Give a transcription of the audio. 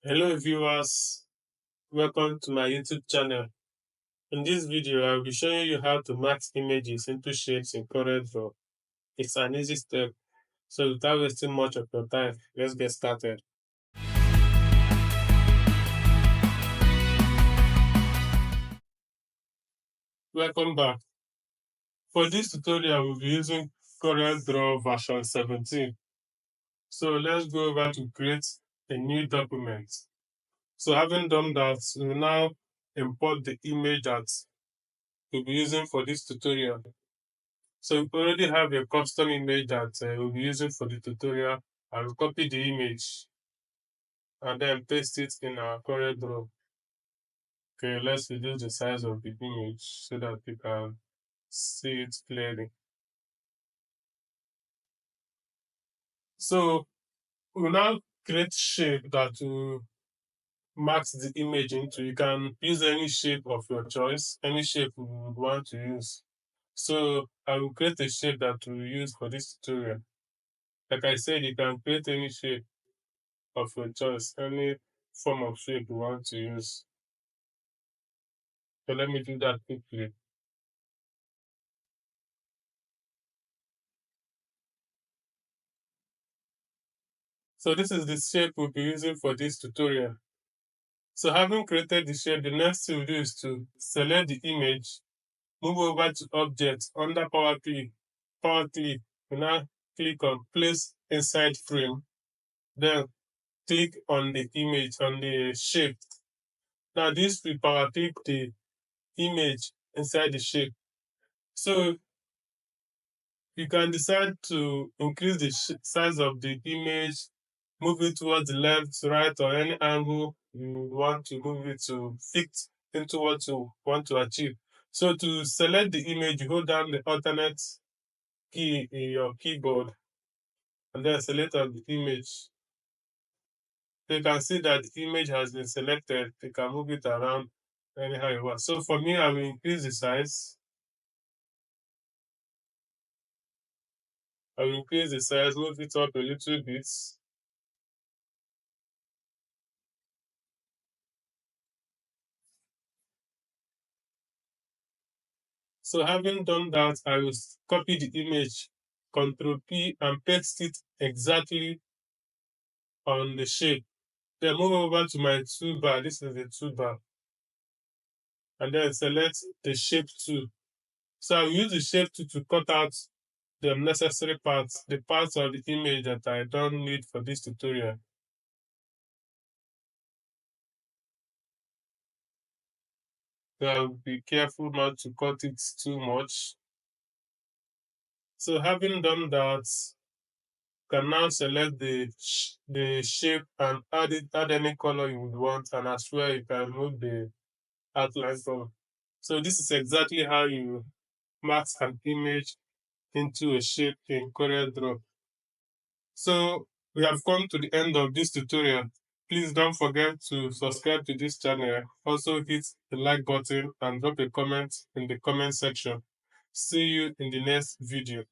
Hello viewers, welcome to my YouTube channel. In this video, I will be showing you how to max images into shapes in CorelDraw. It's an easy step, so without wasting much of your time, let's get started. Welcome back. For this tutorial, we'll be using CorelDraw version 17. So let's go over to create a new document. So having done that, we'll now import the image that we'll be using for this tutorial. So we already have a custom image that we'll be using for the tutorial. I will copy the image and then paste it in our CorelDraw. Okay, let's reduce the size of the image so that we can see it clearly. So we'll now create shape that will max the image into. You can use any shape of your choice, any shape you would want to use. So I will create a shape that we'll use for this tutorial. Like I said, you can create any shape of your choice, any form of shape you want to use. So let me do that quickly. So this is the shape we'll be using for this tutorial. So having created the shape, the next thing we'll do is to select the image, move over to Object under Power Click. We now click on Place Inside Frame. Then click on the image, on the shape. Now this will power click the image inside the shape. So you can decide to increase the size of the image, move it towards the left, right, or any angle you want to move it to fit into what you want to achieve. So to select the image, you hold down the alternate key in your keyboard and then select on the image. So you can see that the image has been selected. You can move it around anyhow you want. So for me, I will increase the size. I will increase the size, move it up a little bit. So having done that, I will copy the image, Ctrl P, and paste it exactly on the shape. Then move over to my toolbar. This is the toolbar. And then select the shape tool. So I'll use the shape tool to cut out the unnecessary parts, the parts of the image that I don't need for this tutorial. So I'll be careful not to cut it too much. So having done that, can now select the shape and add any color you would want, and as well you can move the outline color. So this is exactly how you max an image into a shape in CorelDraw. So we have come to the end of this tutorial. Please don't forget to subscribe to this channel. Also hit the like button and drop a comment in the comment section. See you in the next video.